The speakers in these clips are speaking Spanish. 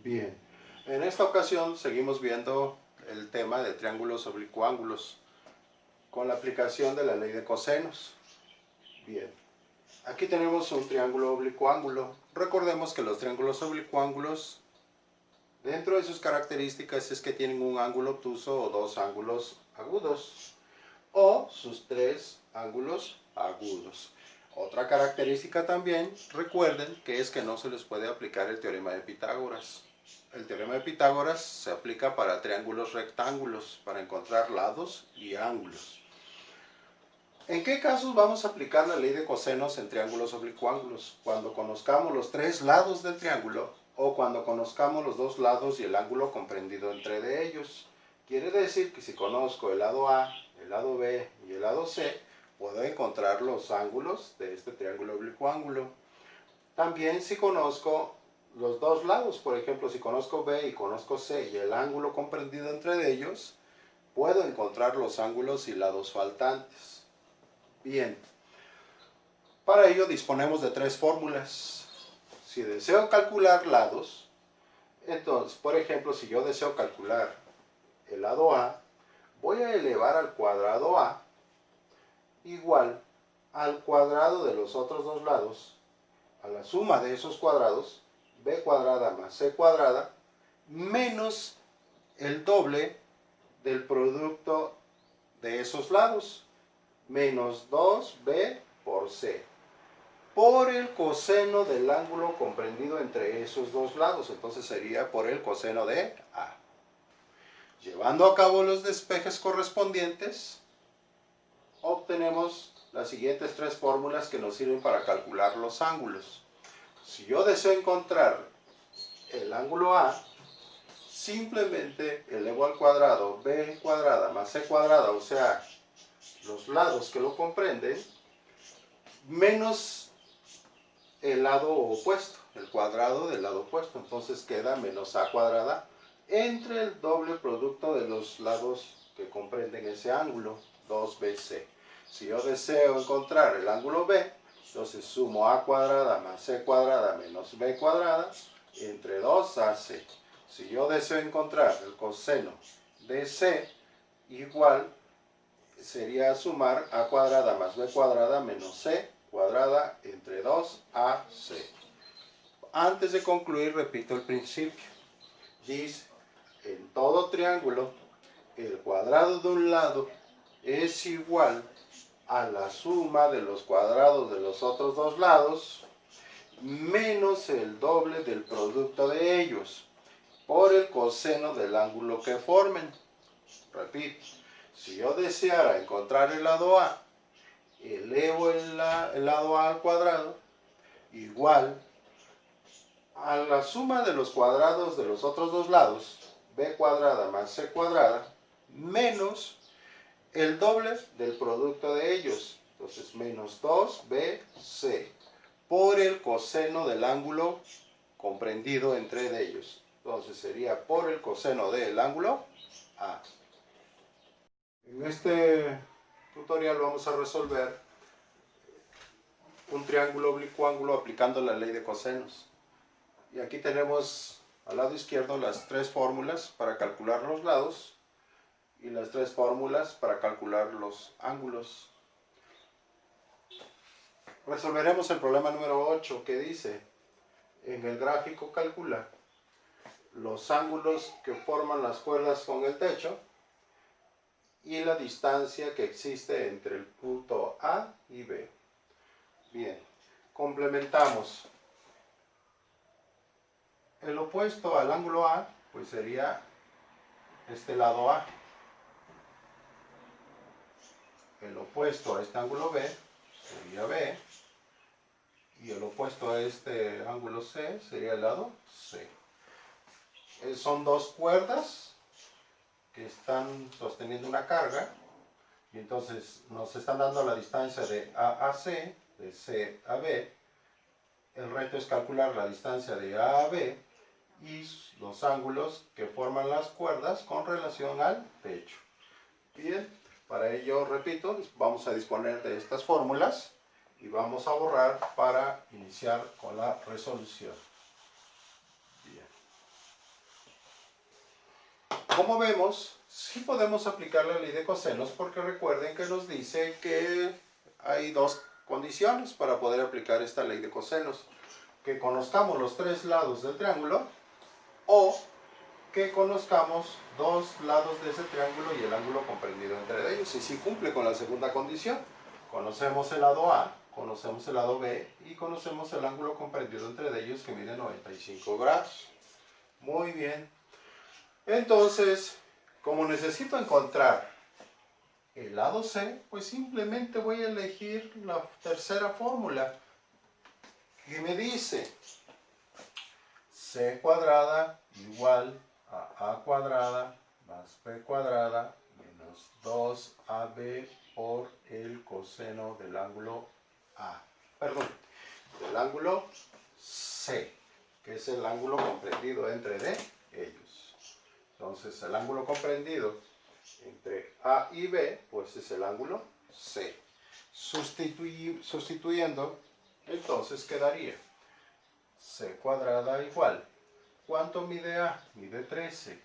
Bien, en esta ocasión seguimos viendo el tema de triángulos oblicuángulos con la aplicación de la ley de cosenos. Bien, aquí tenemos un triángulo oblicuángulo. Recordemos que los triángulos oblicuángulos, dentro de sus características, es que tienen un ángulo obtuso o dos ángulos agudos, o sus tres ángulos agudos. Otra característica también, recuerden, que es que no se les puede aplicar el teorema de Pitágoras. El teorema de Pitágoras se aplica para triángulos rectángulos, para encontrar lados y ángulos. ¿En qué casos vamos a aplicar la ley de cosenos en triángulos oblicuángulos? Cuando conozcamos los tres lados del triángulo o cuando conozcamos los dos lados y el ángulo comprendido entre ellos. Quiere decir que si conozco el lado A, el lado B y el lado C, puedo encontrar los ángulos de este triángulo oblicuángulo. También si conozco los dos lados, por ejemplo, si conozco B y conozco C y el ángulo comprendido entre ellos, puedo encontrar los ángulos y lados faltantes. Bien, para ello disponemos de tres fórmulas. Si deseo calcular lados, entonces, por ejemplo, si yo deseo calcular el lado A, voy a elevar al cuadrado A igual al cuadrado de los otros dos lados, a la suma de esos cuadrados, b cuadrada más c cuadrada, menos el doble del producto de esos lados, menos 2b por c, por el coseno del ángulo comprendido entre esos dos lados. Entonces sería por el coseno de A. Llevando a cabo los despejes correspondientes, obtenemos las siguientes tres fórmulas que nos sirven para calcular los ángulos. Si yo deseo encontrar el ángulo A, simplemente elevo al cuadrado b cuadrada más c cuadrada, o sea, los lados que lo comprenden, menos el lado opuesto, el cuadrado del lado opuesto. Entonces queda menos a cuadrada entre el doble producto de los lados que comprenden ese ángulo, 2bc. Si yo deseo encontrar el ángulo B, entonces sumo a cuadrada más c cuadrada menos b cuadrada entre 2ac. Si yo deseo encontrar el coseno de c, igual sería sumar a cuadrada más b cuadrada menos c cuadrada entre 2ac. Antes de concluir, repito el principio. Dice, en todo triángulo, el cuadrado de un lado es igual a la suma de los cuadrados de los otros dos lados menos el doble del producto de ellos por el coseno del ángulo que formen. Repito, si yo deseara encontrar el lado A, elevo el lado A al cuadrado igual a la suma de los cuadrados de los otros dos lados, b cuadrada más c cuadrada, menos el doble del producto de ellos. Entonces, menos 2bc por el coseno del ángulo comprendido entre ellos. Entonces, sería por el coseno del ángulo A. En este tutorial vamos a resolver un triángulo oblicuángulo aplicando la ley de cosenos. Y aquí tenemos al lado izquierdo las tres fórmulas para calcular los lados y las tres fórmulas para calcular los ángulos. Resolveremos el problema número 8 que dice, en el gráfico calcula los ángulos que forman las cuerdas con el techo y la distancia que existe entre el punto A y B. Bien, complementamos. El opuesto al ángulo A, pues sería este lado A. El opuesto a este ángulo B sería B. Y el opuesto a este ángulo C sería el lado C. Son dos cuerdas que están sosteniendo una carga. Y entonces nos están dando la distancia de A a C, de C a B. El reto es calcular la distancia de A a B y los ángulos que forman las cuerdas con relación al techo. Bien, para ello, repito, vamos a disponer de estas fórmulas y vamos a borrar para iniciar con la resolución. Bien. Como vemos, sí podemos aplicar la ley de cosenos porque recuerden que nos dice que hay dos condiciones para poder aplicar esta ley de cosenos. Que conozcamos los tres lados del triángulo o que conozcamos dos lados de ese triángulo y el ángulo comprendido entre ellos. Y sí cumple con la segunda condición. Conocemos el lado A, conocemos el lado B y conocemos el ángulo comprendido entre ellos que mide 95 grados. Muy bien. Entonces, como necesito encontrar el lado C, pues simplemente voy a elegir la tercera fórmula que me dice C cuadrada igual a A cuadrada más B cuadrada menos 2AB por el coseno del ángulo A. Perdón, del ángulo C, que es el ángulo comprendido entre de ellos. Entonces, el ángulo comprendido entre A y B, pues es el ángulo C. Sustituyendo, entonces quedaría C cuadrada igual. ¿Cuánto mide A? Mide 13.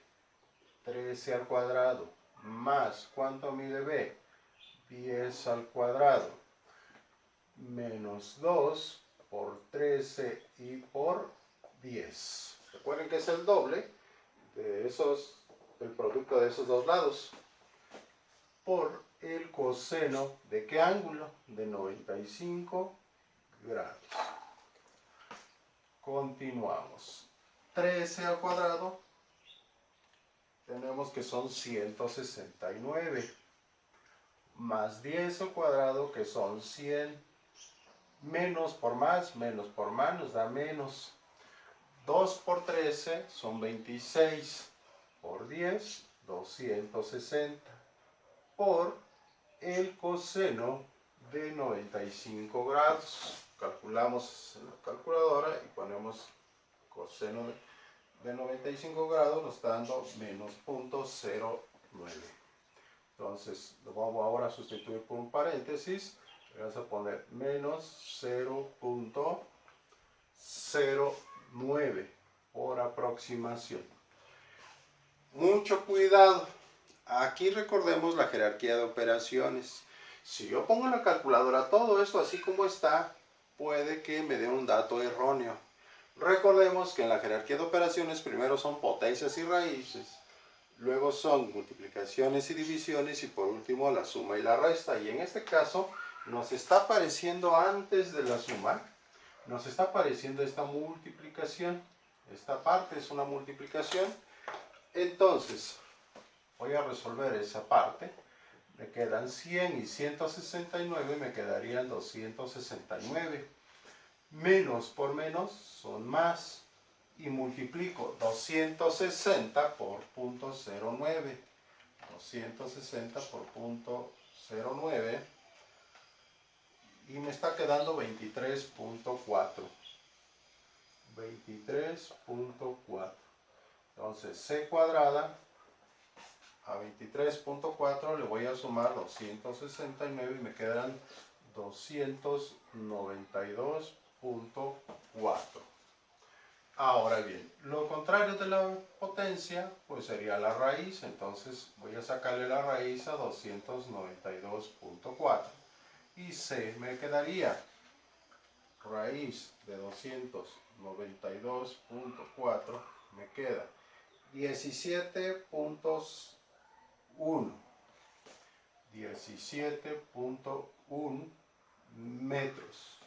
13 al cuadrado. Más, ¿cuánto mide B? 10 al cuadrado. Menos 2 por 13 y por 10. Recuerden que es el doble de el producto de esos dos lados. Por el coseno de ¿qué ángulo? De 95 grados. Continuamos. 13 al cuadrado, tenemos que son 169. Más 10 al cuadrado, que son 100. Menos por más nos da menos. 2 por 13 son 26. Por 10, 260. Por el coseno de 95 grados. Calculamos en la calculadora y ponemos coseno de 95 grados, nos está dando menos 0.09. Entonces lo vamos ahora a sustituir por un paréntesis. Vamos a poner menos 0.09 por aproximación. Mucho cuidado. Aquí recordemos la jerarquía de operaciones. Si yo pongo en la calculadora todo esto así como está, puede que me dé un dato erróneo. Recordemos que en la jerarquía de operaciones primero son potencias y raíces, luego son multiplicaciones y divisiones y por último la suma y la resta. Y en este caso nos está apareciendo antes de la suma, nos está apareciendo esta multiplicación. Esta parte es una multiplicación. Entonces, voy a resolver esa parte. Me quedan 100 y 169, me quedarían 269. Menos por menos son más. Y multiplico 260 por 0.09. 260 por 0.09. Y me está quedando 23.4. 23.4. Entonces, C cuadrada a 23.4 le voy a sumar 269 y me quedan 292.4. Ahora bien, lo contrario de la potencia, pues sería la raíz. Entonces voy a sacarle la raíz a 292.4. Y C me quedaría raíz de 292.4, me queda 17.1. 17.1 metros.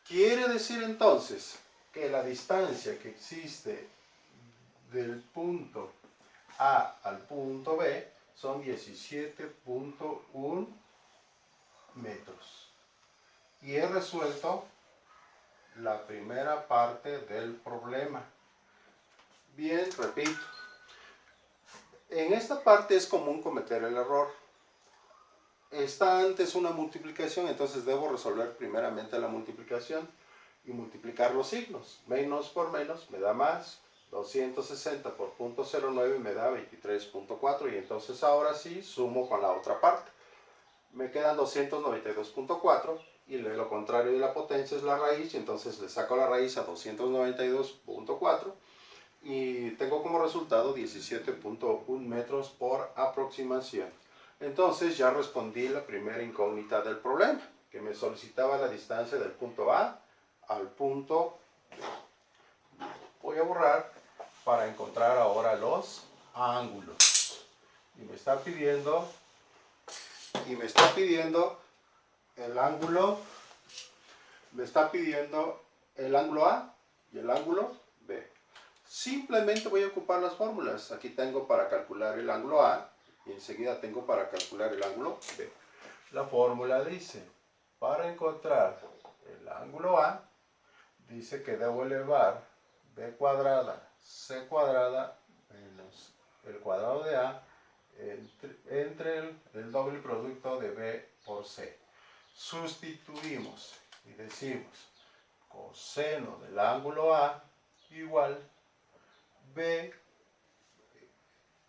Quiere decir entonces que la distancia que existe del punto A al punto B son 17.1 metros. Y he resuelto la primera parte del problema. Bien, repito. En esta parte es común cometer el error. Está antes una multiplicación, entonces debo resolver primeramente la multiplicación y multiplicar los signos. Menos por menos me da más. 260 por 0.09 me da 23.4 y entonces ahora sí sumo con la otra parte. Me quedan 292.4 y lo contrario de la potencia es la raíz, y entonces le saco la raíz a 292.4 y tengo como resultado 17.1 metros por aproximación. Entonces ya respondí la primera incógnita del problema, que me solicitaba la distancia del punto A al punto B. Voy a borrar para encontrar ahora los ángulos. Y me está pidiendo el ángulo, el ángulo A y el ángulo B. Simplemente voy a ocupar las fórmulas. Aquí tengo para calcular el ángulo A y enseguida tengo para calcular el ángulo B. La fórmula dice, para encontrar el ángulo A, dice que debo elevar B cuadrada, C cuadrada, menos el cuadrado de A, entre el doble producto de B por C. Sustituimos y decimos coseno del ángulo A igual B,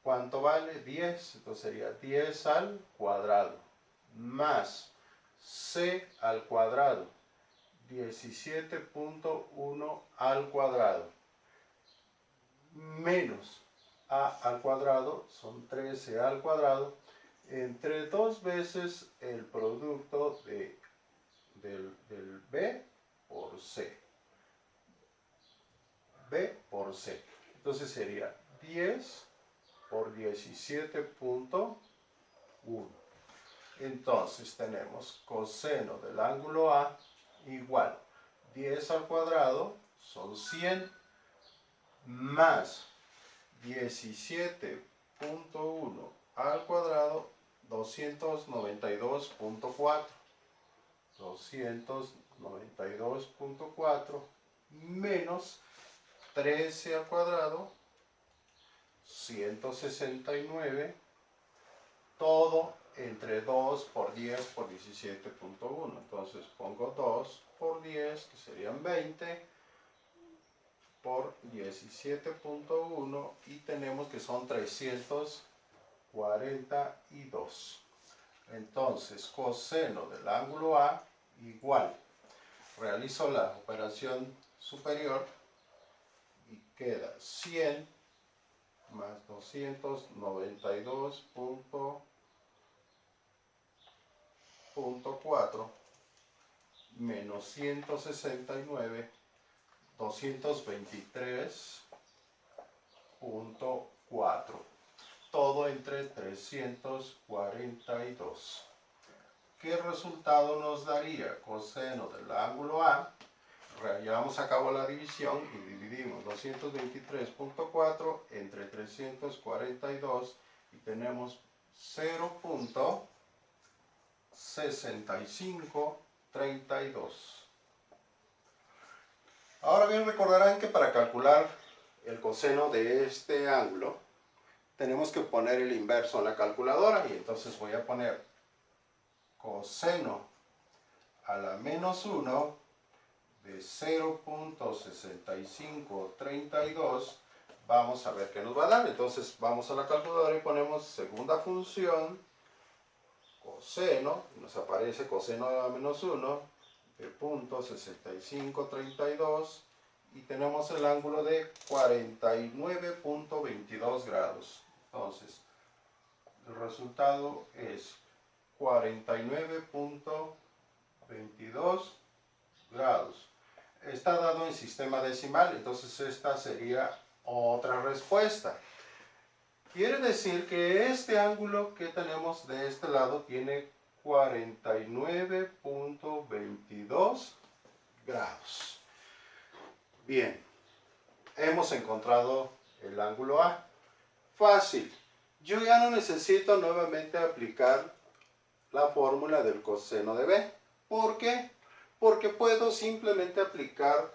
¿cuánto vale? 10, entonces sería 10 al cuadrado, más C al cuadrado, 17.1 al cuadrado, menos A al cuadrado, son 13 al cuadrado, entre 2 veces el producto del B por C. B por C. Entonces sería 10 por 17.1. Entonces tenemos coseno del ángulo A igual 10 al cuadrado son 100 más 17.1 al cuadrado 292.4. 292.4 menos 13 al cuadrado 169, todo entre 2 por 10 por 17.1. Entonces pongo 2 por 10, que serían 20, por 17.1 y tenemos que son 342. Entonces coseno del ángulo A igual, realizo la operación superior y queda 100 más 292.4 menos 169, 223.4, todo entre 342. ¿Qué resultado nos daría? Coseno del ángulo A, llevamos a cabo la división y dividimos 223.4 entre 342 y tenemos 0.6532. Ahora bien, recordarán que para calcular el coseno de este ángulo tenemos que poner el inverso en la calculadora, y entonces voy a poner coseno a la menos 1 de 0.6532. Vamos a ver qué nos va a dar. Entonces vamos a la calculadora y ponemos segunda función, coseno, y nos aparece coseno a la menos 1 de 0.6532 y tenemos el ángulo de 49.22 grados. Entonces el resultado es 49.22 grados. Está dado en sistema decimal, entonces esta sería otra respuesta. Quiere decir que este ángulo que tenemos de este lado tiene 49.22 grados. Bien, hemos encontrado el ángulo A. Fácil. Yo ya no necesito nuevamente aplicar la fórmula del coseno de B. ¿Por qué? Porque puedo simplemente aplicar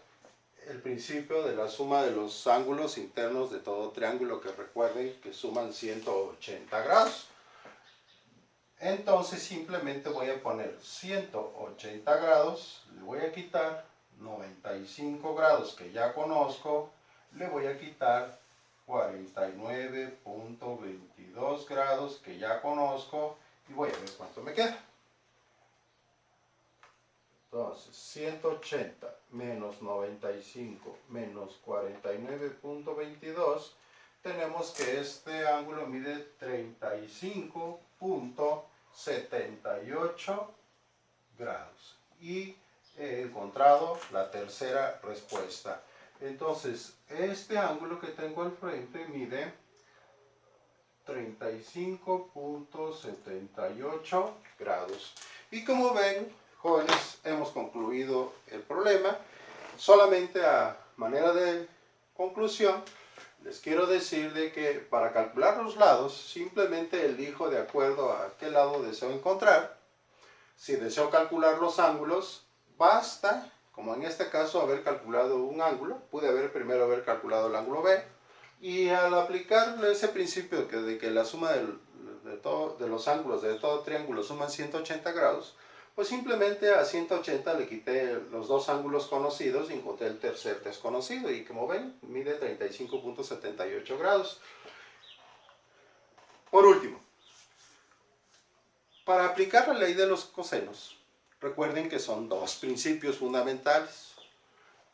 el principio de la suma de los ángulos internos de todo triángulo, que recuerden que suman 180 grados. Entonces simplemente voy a poner 180 grados, le voy a quitar 95 grados que ya conozco, le voy a quitar 49.22 grados que ya conozco y voy a ver cuánto me queda. Entonces, 180 menos 95 menos 49.22, tenemos que este ángulo mide 35.78 grados. Y he encontrado la tercera respuesta. Entonces, este ángulo que tengo al frente mide 35.78 grados. Y como ven, jóvenes, hemos concluido el problema. Solamente a manera de conclusión, les quiero decir de que para calcular los lados, simplemente elijo de acuerdo a qué lado deseo encontrar. Si deseo calcular los ángulos, basta, como en este caso, haber calculado un ángulo. Pude primero haber calculado el ángulo B. Y al aplicar ese principio de que la suma de los ángulos de todo triángulo suman 180 grados, pues simplemente a 180 le quité los dos ángulos conocidos y encontré el tercer desconocido. Y como ven, mide 35.78 grados. Por último, para aplicar la ley de los cosenos, recuerden que son dos principios fundamentales.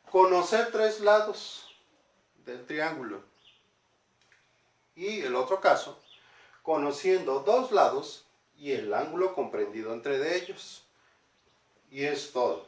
Conocer tres lados del triángulo. Y el otro caso, conociendo dos lados y el ángulo comprendido entre ellos. Y es todo.